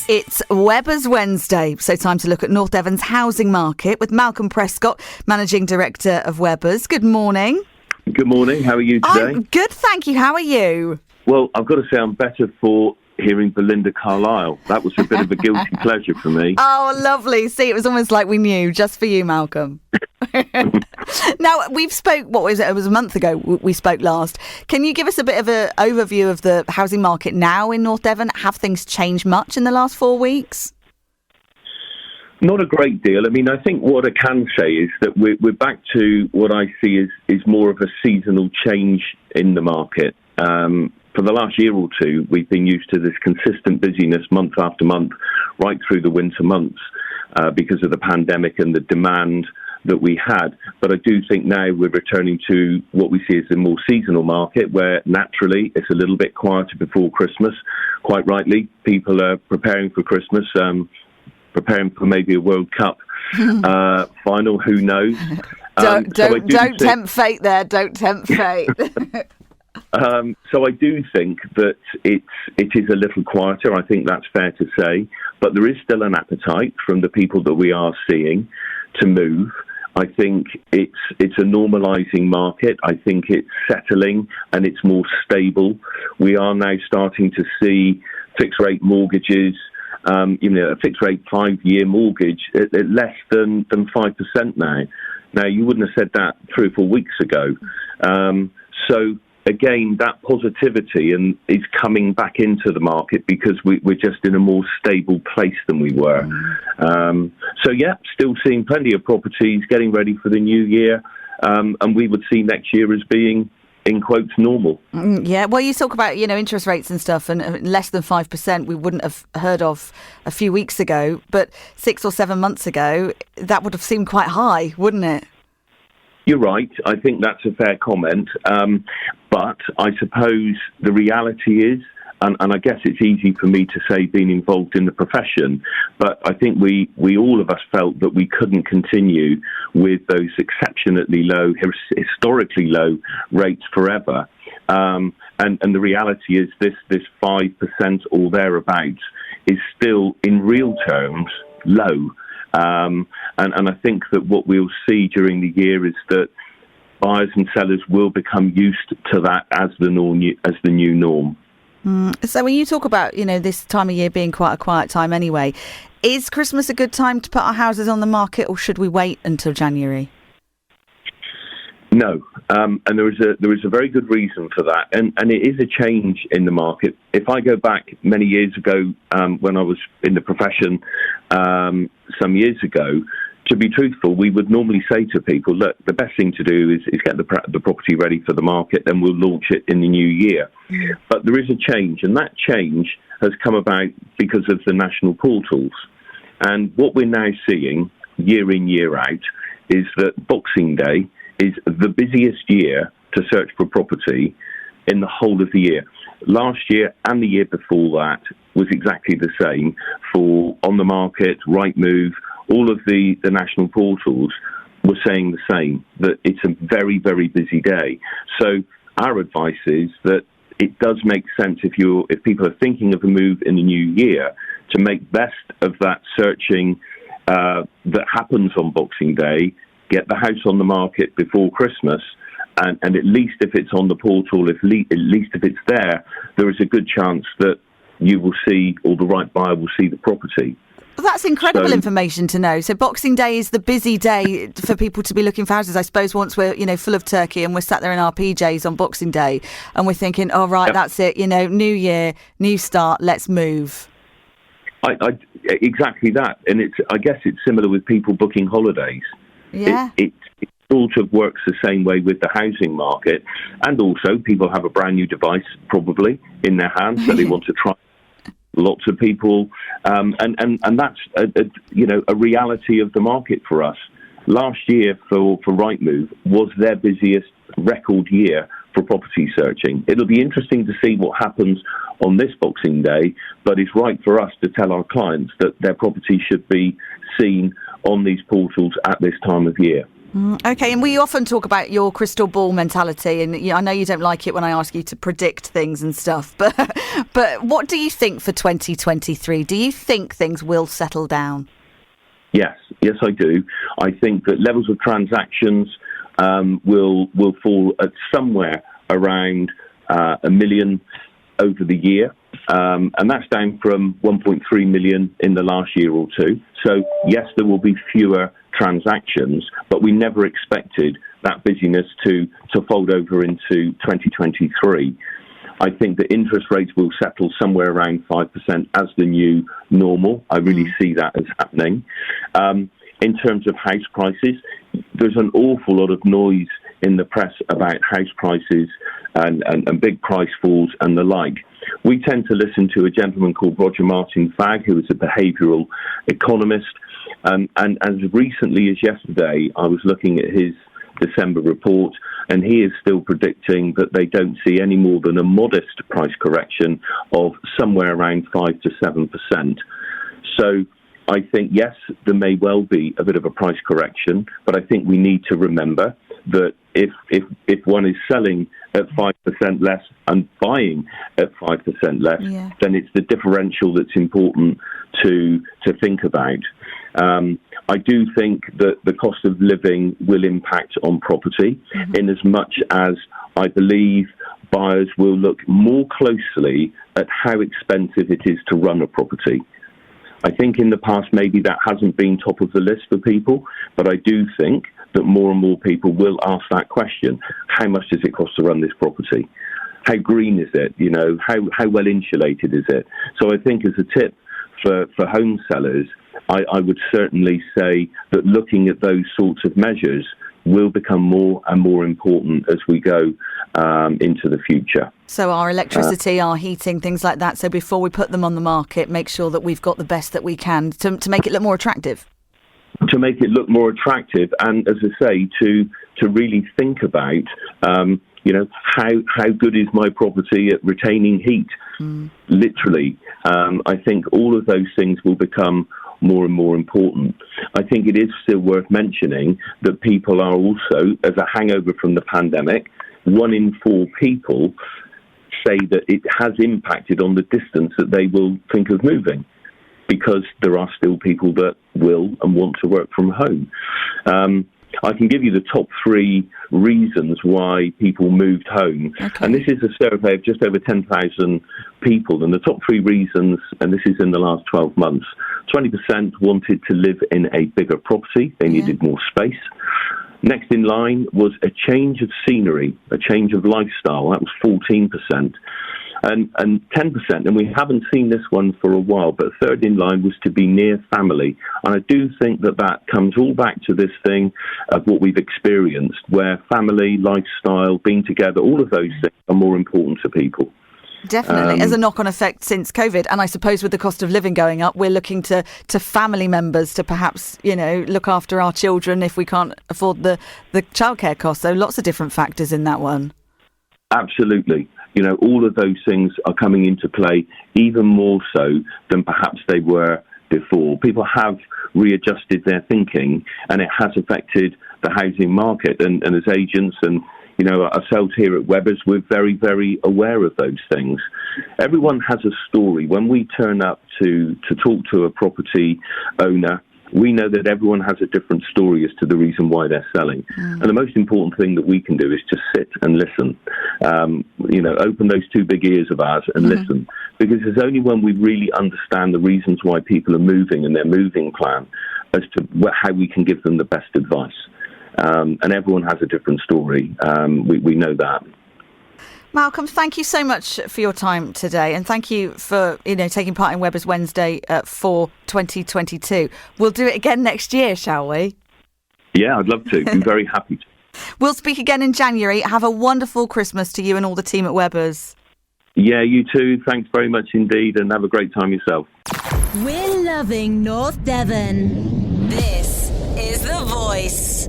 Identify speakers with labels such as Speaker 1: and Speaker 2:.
Speaker 1: It's Webber's Wednesday, so time to look at North Devon's housing market with Malcolm Prescott, Managing Director of Webber's. Good morning.
Speaker 2: Good morning. How are you today?
Speaker 1: I'm good, thank you. How are you?
Speaker 2: Well, I've got to say I'm better for hearing Belinda Carlisle. That was a bit of a guilty pleasure for me.
Speaker 1: Oh, lovely. See, it was almost like we knew, just for you, Malcolm. Now, we've spoke, what was it? It was a month ago we spoke last. Can you give us a bit of an overview of the housing market now in North Devon? Have things changed much in the last 4 weeks?
Speaker 2: Not a great deal. I mean, I think what I can say is that we're back to what I see is more of a seasonal change in the market. For the last year or two, we've been used to this consistent busyness month after month, right through the winter months, because of the pandemic and the demand that we had. But I do think now we're returning to what we see as a more seasonal market, where naturally it's a little bit quieter before Christmas. Quite rightly, people are preparing for Christmas, preparing for maybe a World Cup final, who knows.
Speaker 1: Don't tempt fate there, don't tempt fate.
Speaker 2: So I do think that it is a little quieter. I think that's fair to say. But there is still an appetite from the people that we are seeing to move. I think it's a normalising market. I think it's settling and it's more stable. We are now starting to see fixed rate mortgages, a fixed rate 5-year mortgage at less than 5% now. Now, you wouldn't have said that 3 or 4 weeks ago. So again, that positivity is coming back into the market because we're just in a more stable place than we were. Still seeing plenty of properties getting ready for the new year, and we would see next year as being, in quotes, normal.
Speaker 1: Yeah, well, you talk about, interest rates and stuff, and less than 5% we wouldn't have heard of a few weeks ago, but 6 or 7 months ago, that would have seemed quite high, wouldn't it?
Speaker 2: You're right. I think that's a fair comment. But I suppose the reality is, and I guess it's easy for me to say being involved in the profession, but I think we all of us felt that we couldn't continue with those exceptionally low, historically low rates forever. And the reality is this 5% or thereabouts is still, in real terms, low. And I think that what we'll see during the year is that buyers and sellers will become used to that as the new norm.
Speaker 1: So when you talk about, this time of year being quite a quiet time anyway, is Christmas a good time to put our houses on the market, or should we wait until January?
Speaker 2: No, and there is a very good reason for that, and it is a change in the market. If I go back many years ago, when I was in the profession some years ago, to be truthful, we would normally say to people, look, the best thing to do is get the property ready for the market, then we'll launch it in the new year. But there is a change, and that change has come about because of the national portals. And what we're now seeing, year in, year out, is that Boxing Day is the busiest year to search for property in the whole of the year. Last year and the year before that was exactly the same for On the Market, Rightmove. All of the national portals were saying the same, that it's a very, very busy day. So our advice is that it does make sense if people are thinking of a move in the new year to make best of that searching that happens on Boxing Day, get the house on the market before Christmas, and at least if it's on the portal, at least if it's there is a good chance that you will see, or the right buyer will see the property.
Speaker 1: Well, that's incredible information to know. So Boxing Day is the busy day for people to be looking for houses. I suppose once we're, full of turkey and we're sat there in our PJs on Boxing Day and we're thinking, oh, right, That's it, new year, new start, let's move.
Speaker 2: Exactly that. And I guess it's similar with people booking holidays.
Speaker 1: Yeah.
Speaker 2: It sort of works the same way with the housing market. And also people have a brand new device probably in their hands that they want to try. Lots of people, and that's a reality of the market for us. Last year for Rightmove was their busiest record year for property searching. It'll be interesting to see what happens on this Boxing Day, but it's right for us to tell our clients that their property should be seen on these portals at this time of year.
Speaker 1: Okay, and we often talk about your crystal ball mentality, and I know you don't like it when I ask you to predict things and stuff, but what do you think for 2023? Do you think things will settle down?
Speaker 2: Yes, I do. I think that levels of transactions will fall at somewhere around 1 million over the year, and that's down from 1.3 million in the last year or two. So yes, there will be fewer transactions, but we never expected that busyness to fold over into 2023. I think that interest rates will settle somewhere around 5% as the new normal. I really see that as happening. In terms of house prices, there's an awful lot of noise in the press about house prices and big price falls and the like. We tend to listen to a gentleman called Roger Martin Fagg, who is a behavioural economist. And as recently as yesterday, I was looking at his December report, and he is still predicting that they don't see any more than a modest price correction of somewhere around 5 to 7%. So I think, yes, there may well be a bit of a price correction, but I think we need to remember that if one is selling at 5% less and buying at 5% less, then it's the differential that's important to think about. I do think that the cost of living will impact on property, in as much as I believe buyers will look more closely at how expensive it is to run a property. I think in the past maybe that hasn't been top of the list for people, but I do think that more and more people will ask that question. How much does it cost to run this property? How green is it? How well insulated is it? So I think as a tip for home sellers, I would certainly say that looking at those sorts of measures will become more and more important as we go into the future.
Speaker 1: So our electricity, our heating, things like that. So before we put them on the market, make sure that we've got the best that we can to make it look more attractive.
Speaker 2: To make it look more attractive, and as I say, to really think about, how good is my property at retaining heat? Literally, I think all of those things will become more and more important. I think it is still worth mentioning that people are also, as a hangover from the pandemic, 1 in 4 people say that it has impacted on the distance that they will think of moving, because there are still people that will and want to work from home. I can give you the top 3 reasons why people moved home. Okay. And this is a survey of just over 10,000 people. And the top 3 reasons, and this is in the last 12 months, 20% wanted to live in a bigger property. They needed more space. Next in line was a change of scenery, a change of lifestyle. That was 14%. And 10%, and we haven't seen this one for a while, but third in line was to be near family. And I do think that comes all back to this thing of what we've experienced, where family, lifestyle, being together, all of those things are more important to people.
Speaker 1: Definitely, as a knock-on effect since COVID. And I suppose with the cost of living going up, we're looking to family members to perhaps, look after our children if we can't afford the childcare costs. So lots of different factors in that one.
Speaker 2: Absolutely. All of those things are coming into play even more so than perhaps they were before. People have readjusted their thinking, and it has affected the housing market. And as agents and, ourselves here at Webbers, we're very, very aware of those things. Everyone has a story. When we turn up to talk to a property owner, we know that everyone has a different story as to the reason why they're selling. And the most important thing that we can do is just sit and listen. Open those 2 big ears of ours and listen. Because it's only when we really understand the reasons why people are moving and their moving plan as to how we can give them the best advice. And everyone has a different story. We know that.
Speaker 1: Malcolm, thank you so much for your time today, and thank you for taking part in Webbers Wednesday for 2022. We'll do it again next year, shall we?
Speaker 2: Yeah, I'd love to. I'm very happy to.
Speaker 1: We'll speak again in January. Have a wonderful Christmas to you and all the team at Webbers.
Speaker 2: Yeah, you too. Thanks very much indeed, and have a great time yourself.
Speaker 3: We're loving North Devon. This is The Voice.